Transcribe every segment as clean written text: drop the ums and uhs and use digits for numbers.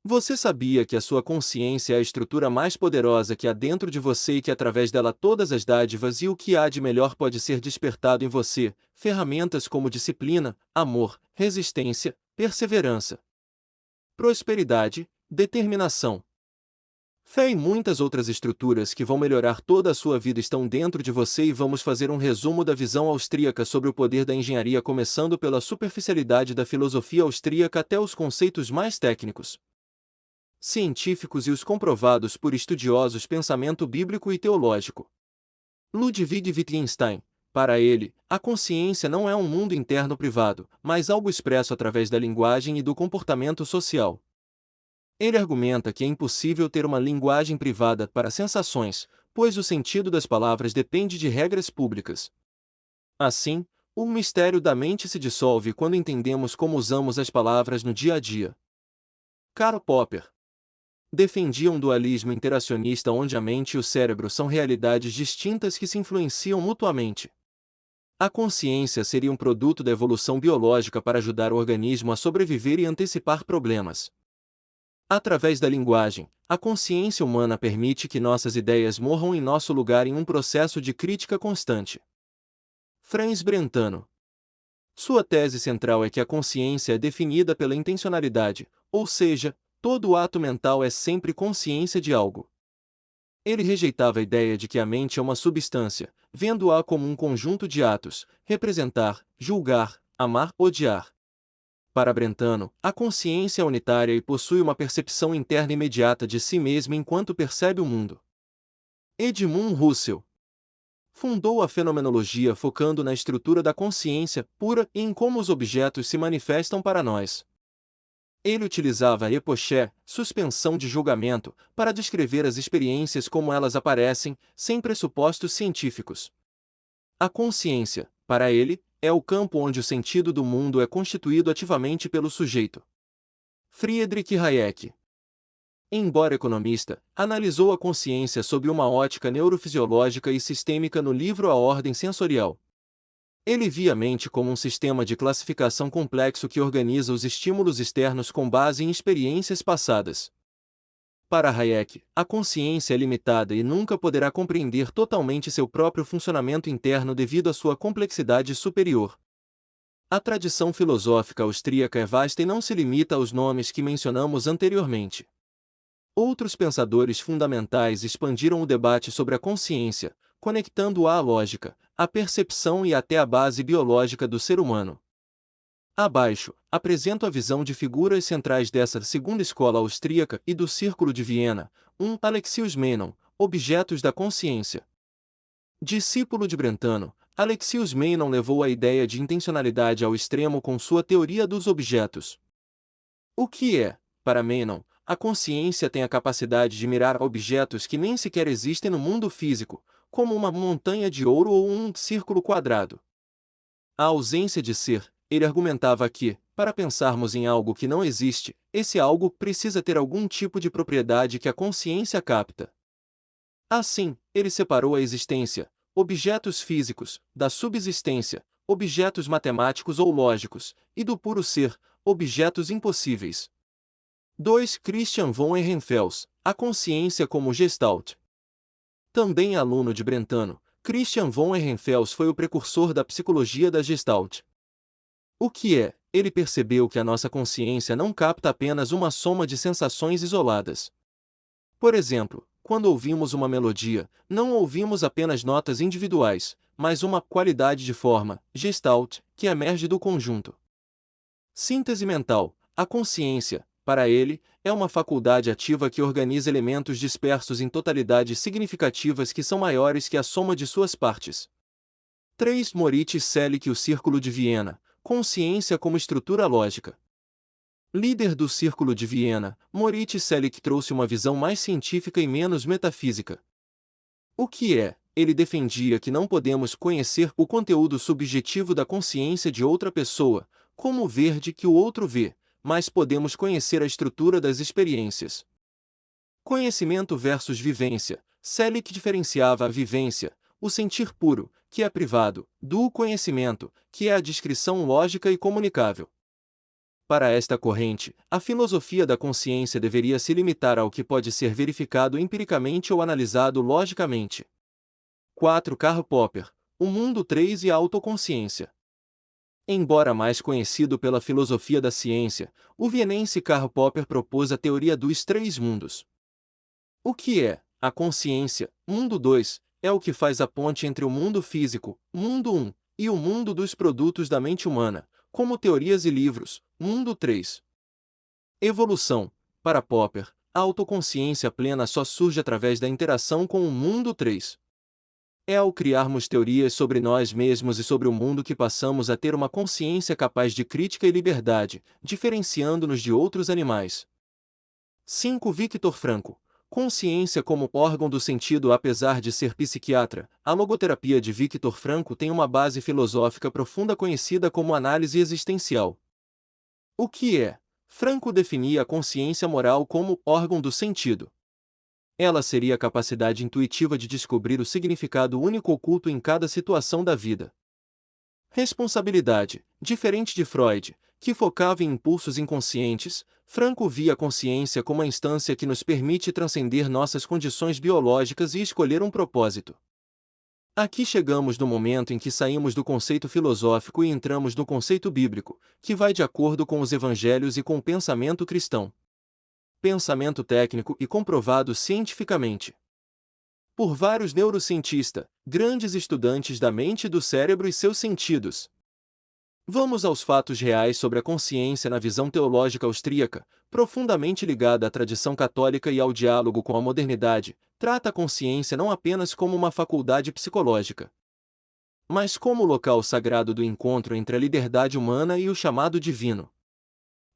Você sabia que a sua consciência é a estrutura mais poderosa que há dentro de você e que através dela todas as dádivas e o que há de melhor pode ser despertado em você, ferramentas como disciplina, amor, resistência, perseverança, prosperidade, determinação, fé e muitas outras estruturas que vão melhorar toda a sua vida estão dentro de você e vamos fazer um resumo da visão austríaca sobre o poder da engenharia começando pela superficialidade da filosofia austríaca até os conceitos mais técnicos, científicos e os comprovados por estudiosos pensamento bíblico e teológico. Ludwig Wittgenstein. Para ele, a consciência não é um mundo interno privado, mas algo expresso através da linguagem e do comportamento social. Ele argumenta que é impossível ter uma linguagem privada para sensações, pois o sentido das palavras depende de regras públicas. Assim, o mistério da mente se dissolve quando entendemos como usamos as palavras no dia a dia. Karl Popper defendia um dualismo interacionista onde a mente e o cérebro são realidades distintas que se influenciam mutuamente. A consciência seria um produto da evolução biológica para ajudar o organismo a sobreviver e antecipar problemas. Através da linguagem, a consciência humana permite que nossas ideias morram em nosso lugar em um processo de crítica constante. Franz Brentano. Sua tese central é que a consciência é definida pela intencionalidade, ou seja, todo ato mental é sempre consciência de algo. Ele rejeitava a ideia de que a mente é uma substância, vendo-a como um conjunto de atos, representar, julgar, amar, odiar. Para Brentano, a consciência é unitária e possui uma percepção interna imediata de si mesma enquanto percebe o mundo. Edmund Husserl fundou a fenomenologia focando na estrutura da consciência pura e em como os objetos se manifestam para nós. Ele utilizava a epoché, suspensão de julgamento, para descrever as experiências como elas aparecem, sem pressupostos científicos. A consciência, para ele, é o campo onde o sentido do mundo é constituído ativamente pelo sujeito. Friedrich Hayek, embora economista, analisou a consciência sob uma ótica neurofisiológica e sistêmica no livro A Ordem Sensorial. Ele via a mente como um sistema de classificação complexo que organiza os estímulos externos com base em experiências passadas. Para Hayek, a consciência é limitada e nunca poderá compreender totalmente seu próprio funcionamento interno devido à sua complexidade superior. A tradição filosófica austríaca é vasta e não se limita aos nomes que mencionamos anteriormente. Outros pensadores fundamentais expandiram o debate sobre a consciência, conectando-a à lógica, à percepção e até à base biológica do ser humano. Abaixo, apresento a visão de figuras centrais dessa segunda escola austríaca e do Círculo de Viena. 1. Alexius Meinong, Objetos da Consciência. Discípulo de Brentano, Alexius Meinong levou a ideia de intencionalidade ao extremo com sua teoria dos objetos. O que é, para Meinong, a consciência tem a capacidade de mirar objetos que nem sequer existem no mundo físico, como uma montanha de ouro ou um círculo quadrado. A ausência de ser, ele argumentava que, para pensarmos em algo que não existe, esse algo precisa ter algum tipo de propriedade que a consciência capta. Assim, ele separou a existência, objetos físicos, da subsistência, objetos matemáticos ou lógicos, e do puro ser, objetos impossíveis. 2. Christian von Ehrenfels, a consciência como Gestalt. Também aluno de Brentano, Christian von Ehrenfels foi o precursor da psicologia da Gestalt. O que é? Ele percebeu que a nossa consciência não capta apenas uma soma de sensações isoladas. Por exemplo, quando ouvimos uma melodia, não ouvimos apenas notas individuais, mas uma qualidade de forma, Gestalt, que emerge do conjunto. Síntese mental. A consciência, para ele, é uma faculdade ativa que organiza elementos dispersos em totalidades significativas que são maiores que a soma de suas partes. 3. Moritz Selick e o Círculo de Viena. Consciência como estrutura lógica. Líder do Círculo de Viena, Moritz Selick trouxe uma visão mais científica e menos metafísica. O que é? Ele defendia que não podemos conhecer o conteúdo subjetivo da consciência de outra pessoa, como o verde que o outro vê, mas podemos conhecer a estrutura das experiências. Conhecimento versus vivência. Selick diferenciava a vivência, o sentir puro, que é privado, do conhecimento, que é a descrição lógica e comunicável. Para esta corrente, a filosofia da consciência deveria se limitar ao que pode ser verificado empiricamente ou analisado logicamente. 4. Karl Popper, O Mundo 3 e a Autoconsciência. Embora mais conhecido pela filosofia da ciência, o vienense Karl Popper propôs a teoria dos três mundos. O que é a consciência, mundo 2, é o que faz a ponte entre o mundo físico, mundo 1, e o mundo dos produtos da mente humana, como teorias e livros, mundo 3. Evolução. Para Popper, a autoconsciência plena só surge através da interação com o mundo 3. É ao criarmos teorias sobre nós mesmos e sobre o mundo que passamos a ter uma consciência capaz de crítica e liberdade, diferenciando-nos de outros animais. 5. Victor Frankl. Consciência como órgão do sentido. Apesar de ser psiquiatra, a logoterapia de Victor Frankl tem uma base filosófica profunda conhecida como análise existencial. O que é? Frankl definia a consciência moral como órgão do sentido. Ela seria a capacidade intuitiva de descobrir o significado único oculto em cada situação da vida. Responsabilidade. Diferente de Freud, que focava em impulsos inconscientes, Frankl via a consciência como a instância que nos permite transcender nossas condições biológicas e escolher um propósito. Aqui chegamos no momento em que saímos do conceito filosófico e entramos no conceito bíblico, que vai de acordo com os evangelhos e com o pensamento cristão. Pensamento técnico e comprovado cientificamente por vários neurocientistas, grandes estudantes da mente e do cérebro e seus sentidos. Vamos aos fatos reais sobre a consciência na visão teológica austríaca, profundamente ligada à tradição católica e ao diálogo com a modernidade. Trata a consciência não apenas como uma faculdade psicológica, mas como o local sagrado do encontro entre a liberdade humana e o chamado divino.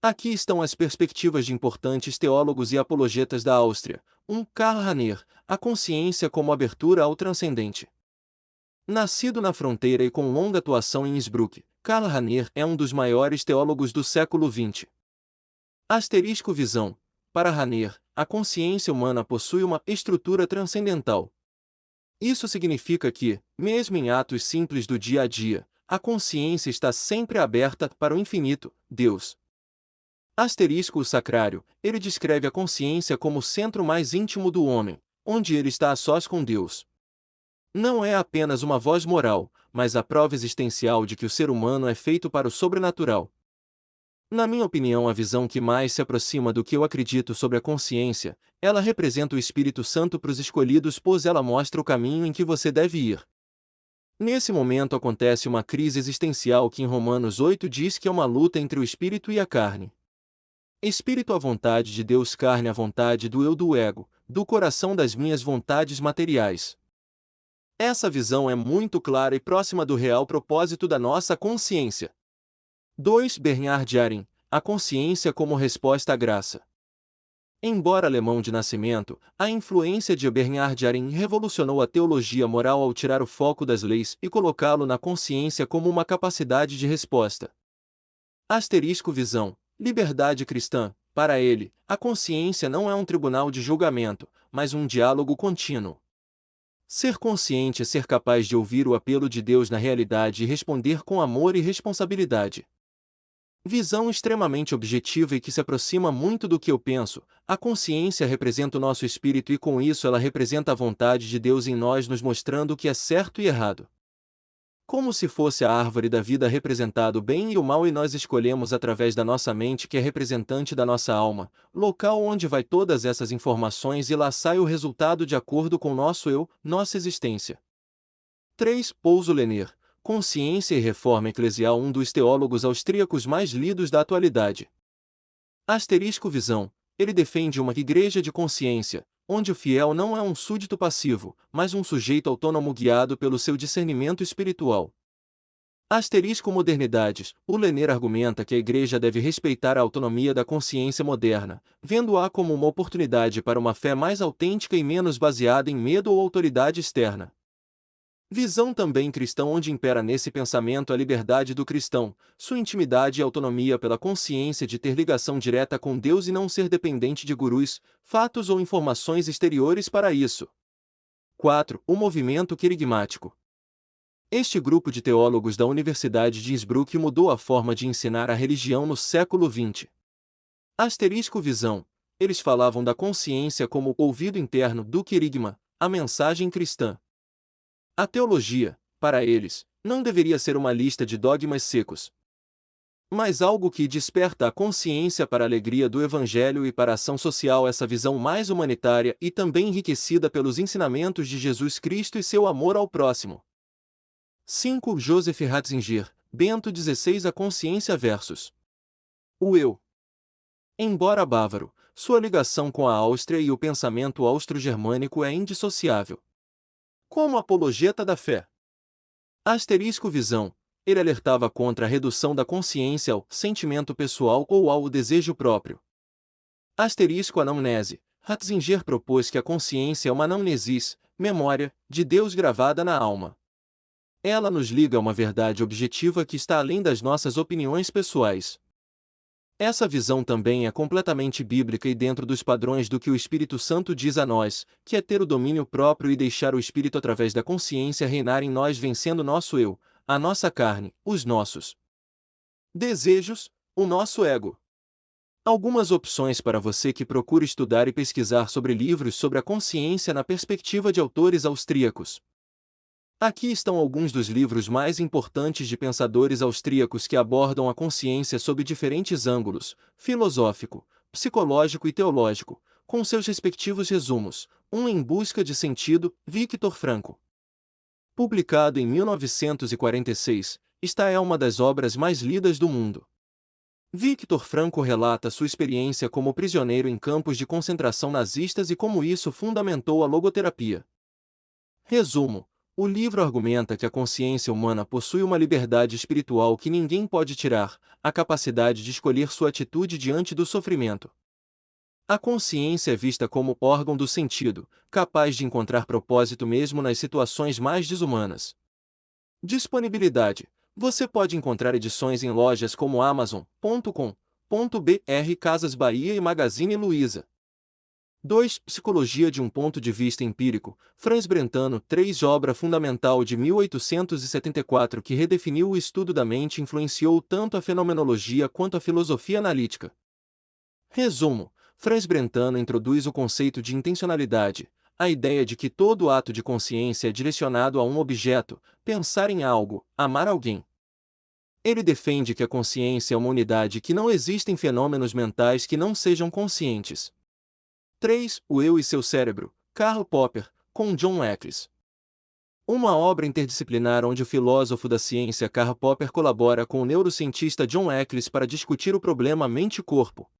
Aqui estão as perspectivas de importantes teólogos e apologetas da Áustria. 1. Karl Rahner, a consciência como abertura ao transcendente. Nascido na fronteira e com longa atuação em Innsbruck, Karl Rahner é um dos maiores teólogos do século XX. Asterisco visão. Para Rahner, a consciência humana possui uma estrutura transcendental. Isso significa que, mesmo em atos simples do dia a dia, a consciência está sempre aberta para o infinito, Deus. Asterisco o sacrário, ele descreve a consciência como o centro mais íntimo do homem, onde ele está a sós com Deus. Não é apenas uma voz moral, mas a prova existencial de que o ser humano é feito para o sobrenatural. Na minha opinião, a visão que mais se aproxima do que eu acredito sobre a consciência, ela representa o Espírito Santo para os escolhidos, pois ela mostra o caminho em que você deve ir. Nesse momento acontece uma crise existencial que em Romanos 8 diz que é uma luta entre o espírito e a carne. Espírito a vontade de Deus, carne a vontade do eu, do ego, do coração, das minhas vontades materiais. Essa visão é muito clara e próxima do real propósito da nossa consciência. 2. Bernhard Arin, a consciência como resposta à graça. Embora alemão de nascimento, a influência de Bernhard Arin revolucionou a teologia moral ao tirar o foco das leis e colocá-lo na consciência como uma capacidade de resposta. Asterisco visão. Liberdade cristã. Para ele, a consciência não é um tribunal de julgamento, mas um diálogo contínuo. Ser consciente é ser capaz de ouvir o apelo de Deus na realidade e responder com amor e responsabilidade. Visão extremamente objetiva e que se aproxima muito do que eu penso. A consciência representa o nosso espírito e com isso ela representa a vontade de Deus em nós, nos mostrando o que é certo e errado. Como se fosse a árvore da vida representado o bem e o mal, e nós escolhemos através da nossa mente, que é representante da nossa alma, local onde vai todas essas informações, e lá sai o resultado de acordo com nosso eu, nossa existência. 3. Pouso Lehner, Consciência e Reforma Eclesial, um dos teólogos austríacos mais lidos da atualidade. Asterisco visão. Ele defende uma igreja de consciência, onde o fiel não é um súdito passivo, mas um sujeito autônomo guiado pelo seu discernimento espiritual. Asterisco modernidades. O Lehner argumenta que a igreja deve respeitar a autonomia da consciência moderna, vendo-a como uma oportunidade para uma fé mais autêntica e menos baseada em medo ou autoridade externa. Visão também cristã, onde impera nesse pensamento a liberdade do cristão, sua intimidade e autonomia pela consciência de ter ligação direta com Deus e não ser dependente de gurus, fatos ou informações exteriores para isso. 4. O movimento querigmático. Este grupo de teólogos da Universidade de Innsbruck mudou a forma de ensinar a religião no século XX. Asterisco visão. Eles falavam da consciência como o ouvido interno do querigma, a mensagem cristã. A teologia, para eles, não deveria ser uma lista de dogmas secos, mas algo que desperta a consciência para a alegria do Evangelho e para a ação social. Essa visão mais humanitária e também enriquecida pelos ensinamentos de Jesus Cristo e seu amor ao próximo. 5. Joseph Ratzinger, Bento XVI. A consciência versus o eu. Embora bávaro, sua ligação com a Áustria e o pensamento austro-germânico é indissociável. Como apologeta da fé. Asterisco visão. Ele alertava contra a redução da consciência ao sentimento pessoal ou ao desejo próprio. Asterisco anamnese. Ratzinger propôs que a consciência é uma anamnesis, memória, de Deus gravada na alma. Ela nos liga a uma verdade objetiva que está além das nossas opiniões pessoais. Essa visão também é completamente bíblica e dentro dos padrões do que o Espírito Santo diz a nós, que é ter o domínio próprio e deixar o Espírito através da consciência reinar em nós, vencendo nosso eu, a nossa carne, os nossos desejos, o nosso ego. Algumas opções para você que procura estudar e pesquisar sobre livros sobre a consciência na perspectiva de autores austríacos. Aqui estão alguns dos livros mais importantes de pensadores austríacos que abordam a consciência sob diferentes ângulos, filosófico, psicológico e teológico, com seus respectivos resumos. Em Busca de Sentido, Victor Frankl. Publicado em 1946, esta é uma das obras mais lidas do mundo. Victor Frankl relata sua experiência como prisioneiro em campos de concentração nazistas e como isso fundamentou a logoterapia. Resumo. O livro argumenta que a consciência humana possui uma liberdade espiritual que ninguém pode tirar, a capacidade de escolher sua atitude diante do sofrimento. A consciência é vista como órgão do sentido, capaz de encontrar propósito mesmo nas situações mais desumanas. Disponibilidade. Você pode encontrar edições em lojas como Amazon.com.br, Casas Bahia e Magazine Luiza. 2. Psicologia de um ponto de vista empírico, Franz Brentano. 3. Obra fundamental de 1874 que redefiniu o estudo da mente e influenciou tanto a fenomenologia quanto a filosofia analítica. Resumo. Franz Brentano introduz o conceito de intencionalidade, a ideia de que todo ato de consciência é direcionado a um objeto, pensar em algo, amar alguém. Ele defende que a consciência é uma unidade e que não existem fenômenos mentais que não sejam conscientes. 3. O Eu e seu Cérebro, Karl Popper, com John Eccles. Uma obra interdisciplinar onde o filósofo da ciência Karl Popper colabora com o neurocientista John Eccles para discutir o problema mente-corpo.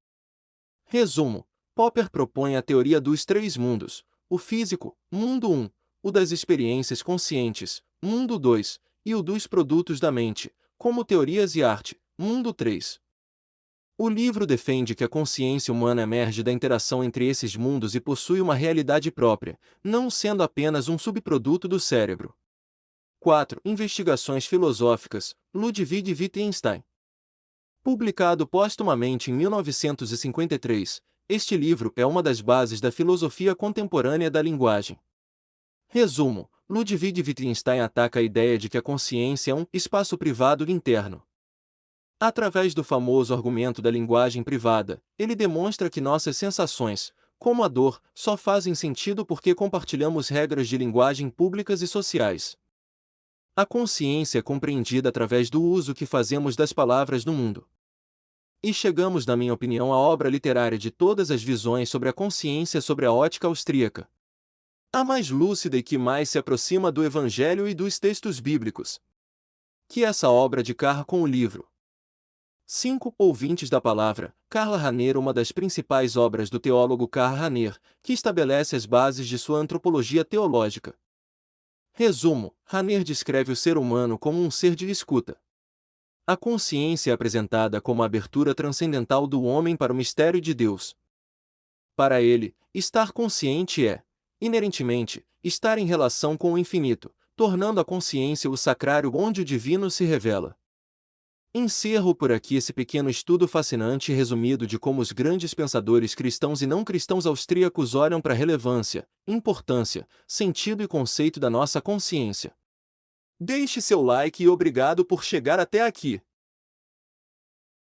Resumo. Popper propõe a teoria dos três mundos, o físico, mundo 1, o das experiências conscientes, mundo 2, e o dos produtos da mente, como teorias e arte, mundo 3. O livro defende que a consciência humana emerge da interação entre esses mundos e possui uma realidade própria, não sendo apenas um subproduto do cérebro. 4. Investigações filosóficas, Ludwig Wittgenstein. Publicado póstumamente em 1953, este livro é uma das bases da filosofia contemporânea da linguagem. Resumo. Ludwig Wittgenstein ataca a ideia de que a consciência é um espaço privado interno. Através do famoso argumento da linguagem privada, ele demonstra que nossas sensações, como a dor, só fazem sentido porque compartilhamos regras de linguagem públicas e sociais. A consciência é compreendida através do uso que fazemos das palavras no mundo. E chegamos, na minha opinião, à obra literária de todas as visões sobre a consciência sobre a ótica austríaca. A mais lúcida e que mais se aproxima do Evangelho e dos textos bíblicos. Que essa obra de Carr com o livro 5. Ouvintes da Palavra, Karl Rahner. Uma das principais obras do teólogo Karl Rahner, que estabelece as bases de sua antropologia teológica. Resumo. Rahner descreve o ser humano como um ser de escuta. A consciência é apresentada como a abertura transcendental do homem para o mistério de Deus. Para ele, estar consciente é, inerentemente, estar em relação com o infinito, tornando a consciência o sacrário onde o divino se revela. Encerro por aqui esse pequeno estudo fascinante e resumido de como os grandes pensadores cristãos e não cristãos austríacos olham para a relevância, importância, sentido e conceito da nossa consciência. Deixe seu like e obrigado por chegar até aqui.